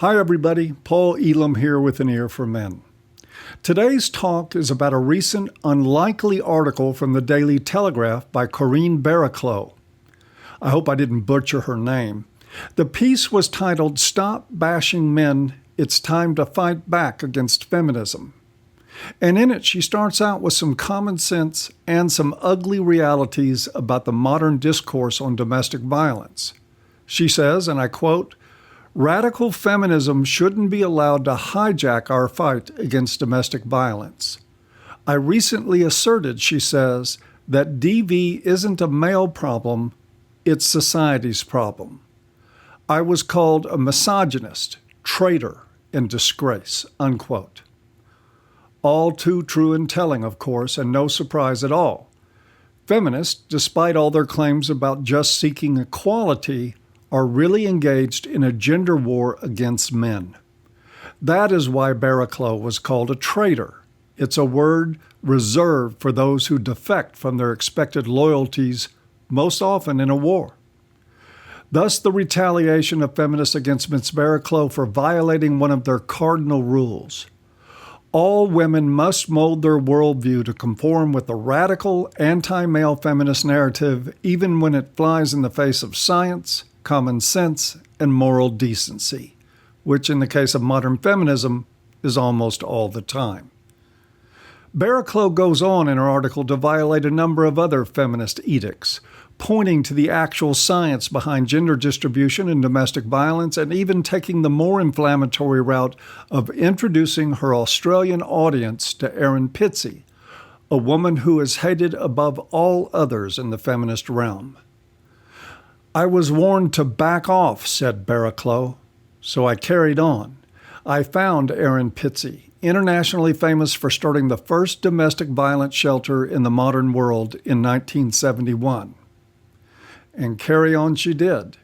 Hi everybody, Paul Elam here with an ear for men. Today's talk is about a recent unlikely article from the Daily Telegraph by Corinne Barraclough. I hope I didn't butcher her name. The piece was titled, "Stop Bashing Men, It's Time to Fight Back Against Feminism." And in it, she starts out with some common sense and some ugly realities about the modern discourse on domestic violence. She says, and I quote, "Radical feminism shouldn't be allowed to hijack our fight against domestic violence. I recently asserted," she says, "that DV isn't a male problem, it's society's problem. I was called a misogynist, traitor, and disgrace," unquote. All too true and telling, of course, and no surprise at all. Feminists, despite all their claims about just seeking equality, are really engaged in a gender war against men. That is why Barraclough was called a traitor. It's a word reserved for those who defect from their expected loyalties, most often in a war. Thus, the retaliation of feminists against Ms. Barraclough for violating one of their cardinal rules. All women must mold their worldview to conform with the radical anti-male feminist narrative, even when it flies in the face of science, common sense, and moral decency, which in the case of modern feminism is almost all the time. Barraclough goes on in her article to violate a number of other feminist edicts, pointing to the actual science behind gender distribution and domestic violence, and even taking the more inflammatory route of introducing her Australian audience to Erin Pizzey, a woman who is hated above all others in the feminist realm. "I was warned to back off," said Barraclough, "so I carried on. I found Erin Pizzey, internationally famous for starting the first domestic violence shelter in the modern world in 1971. And carry on she did.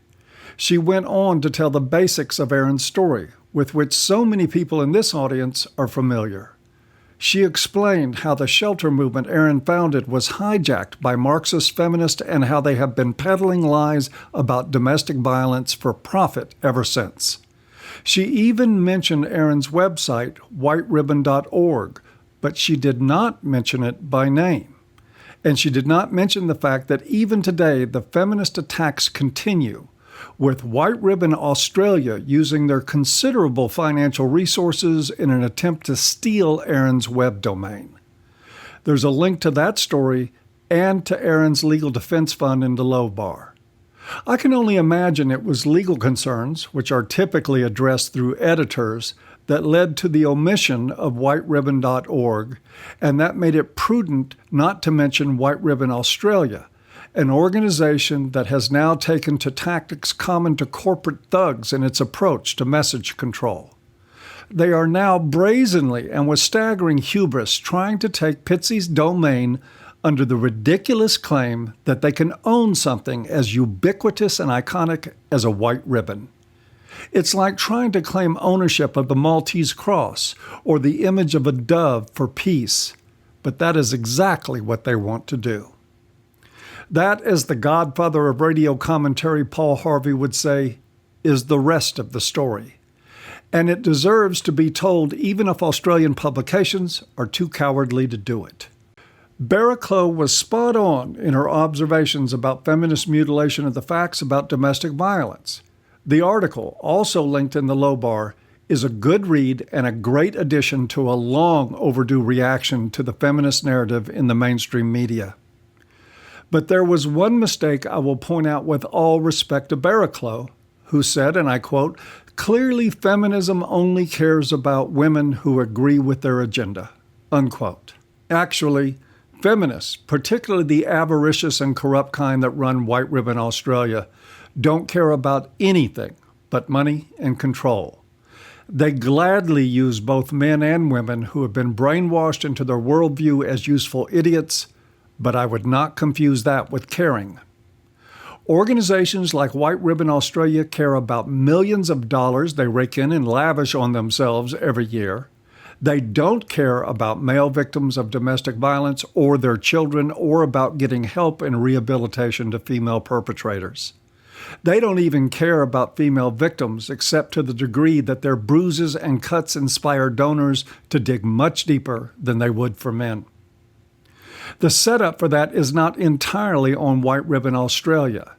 She went on to tell the basics of Erin's story, with which so many people in this audience are familiar. She explained how the shelter movement Erin founded was hijacked by Marxist feminists and how they have been peddling lies about domestic violence for profit ever since. She even mentioned Erin's website, whiteribbon.org, but she did not mention it by name. And she did not mention the fact that even today the feminist attacks continue, with White Ribbon Australia using their considerable financial resources in an attempt to steal Erin's web domain. There's a link to that story and to Erin's legal defense fund in the low bar. I can only imagine it was legal concerns, which are typically addressed through editors, that led to the omission of whiteribbon.org, and that made it prudent not to mention White Ribbon Australia, an organization that has now taken to tactics common to corporate thugs in its approach to message control. They are now brazenly and with staggering hubris trying to take Pizzey's domain under the ridiculous claim that they can own something as ubiquitous and iconic as a white ribbon. It's like trying to claim ownership of the Maltese cross or the image of a dove for peace, but that is exactly what they want to do. That, as the godfather of radio commentary Paul Harvey would say, is the rest of the story. And it deserves to be told even if Australian publications are too cowardly to do it. Barraclough was spot on in her observations about feminist mutilation of the facts about domestic violence. The article, also linked in the low bar, is a good read and a great addition to a long overdue reaction to the feminist narrative in the mainstream media. But there was one mistake I will point out with all respect to Barraclough, who said, and I quote, "Clearly feminism only cares about women who agree with their agenda," unquote. Actually, feminists, particularly the avaricious and corrupt kind that run White Ribbon Australia, don't care about anything but money and control. They gladly use both men and women who have been brainwashed into their worldview as useful idiots, but I would not confuse that with caring. Organizations like White Ribbon Australia care about millions of dollars they rake in and lavish on themselves every year. They don't care about male victims of domestic violence or their children or about getting help and rehabilitation to female perpetrators. They don't even care about female victims except to the degree that their bruises and cuts inspire donors to dig much deeper than they would for men. The setup for that is not entirely on White Ribbon Australia.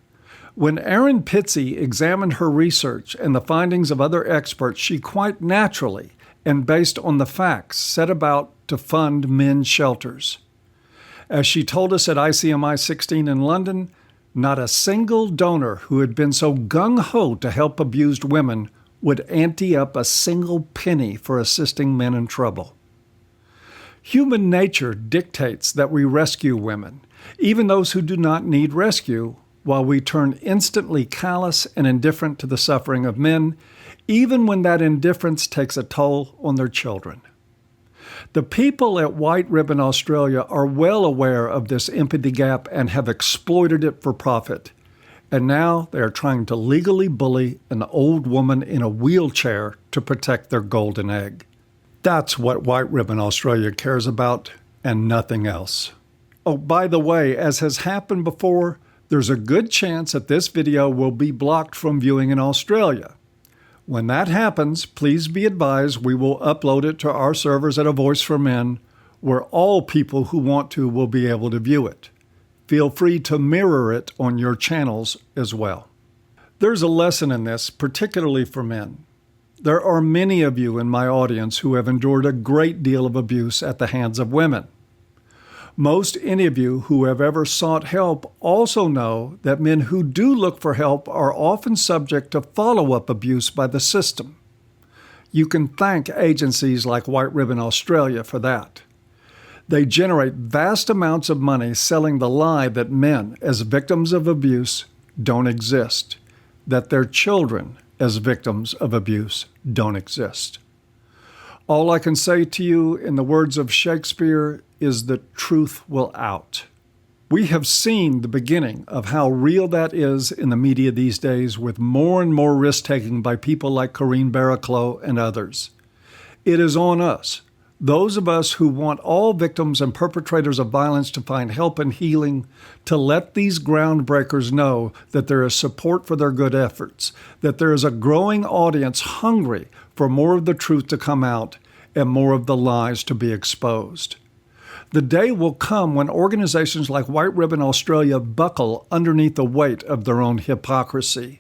When Erin Pizzey examined her research and the findings of other experts, she quite naturally, and based on the facts, set about to fund men's shelters. As she told us at ICMI 16 in London, not a single donor who had been so gung-ho to help abused women would ante up a single penny for assisting men in trouble. Human nature dictates that we rescue women, even those who do not need rescue, while we turn instantly callous and indifferent to the suffering of men, even when that indifference takes a toll on their children. The people at White Ribbon Australia are well aware of this empathy gap and have exploited it for profit. And now they are trying to legally bully an old woman in a wheelchair to protect their golden egg. That's what White Ribbon Australia cares about, and nothing else. Oh, by the way, as has happened before, there's a good chance that this video will be blocked from viewing in Australia. When that happens, please be advised we will upload it to our servers at A Voice for Men, where all people who want to will be able to view it. Feel free to mirror it on your channels as well. There's a lesson in this, particularly for men. There are many of you in my audience who have endured a great deal of abuse at the hands of women. Most any of you who have ever sought help also know that men who do look for help are often subject to follow-up abuse by the system. You can thank agencies like White Ribbon Australia for that. They generate vast amounts of money selling the lie that men, as victims of abuse, don't exist, that their children, as victims of abuse, don't exist. All I can say to you, in the words of Shakespeare, is that truth will out. We have seen the beginning of how real that is in the media these days, with more and more risk-taking by people like Barraclough and others. It is on us, those of us who want all victims and perpetrators of violence to find help and healing, to let these groundbreakers know that there is support for their good efforts, that there is a growing audience hungry for more of the truth to come out and more of the lies to be exposed. The day will come when organizations like White Ribbon Australia buckle underneath the weight of their own hypocrisy.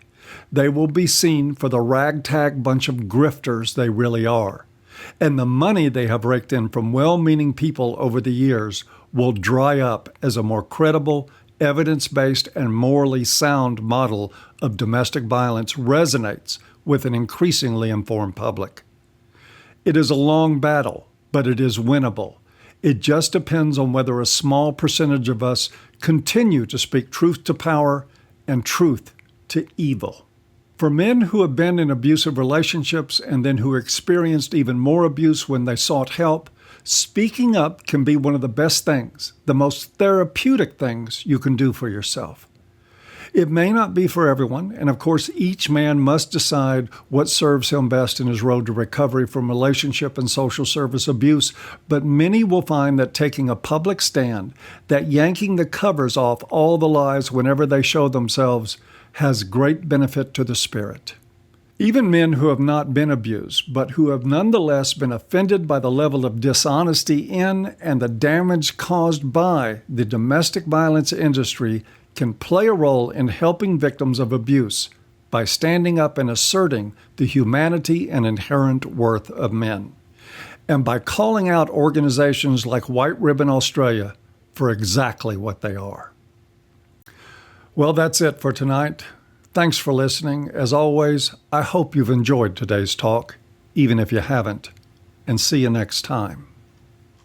They will be seen for the ragtag bunch of grifters they really are. And the money they have raked in from well-meaning people over the years will dry up as a more credible, evidence-based, and morally sound model of domestic violence resonates with an increasingly informed public. It is a long battle, but it is winnable. It just depends on whether a small percentage of us continue to speak truth to power and truth to evil. For men who have been in abusive relationships and then who experienced even more abuse when they sought help, speaking up can be one of the best things, the most therapeutic things you can do for yourself. It may not be for everyone, and of course each man must decide what serves him best in his road to recovery from relationship and social service abuse, but many will find that taking a public stand, that yanking the covers off all the lies whenever they show themselves, has great benefit to the spirit. Even men who have not been abused, but who have nonetheless been offended by the level of dishonesty in and the damage caused by the domestic violence industry, can play a role in helping victims of abuse by standing up and asserting the humanity and inherent worth of men, and by calling out organizations like White Ribbon Australia for exactly what they are. Well, that's it for tonight. Thanks for listening. As always, I hope you've enjoyed today's talk, even if you haven't, and see you next time.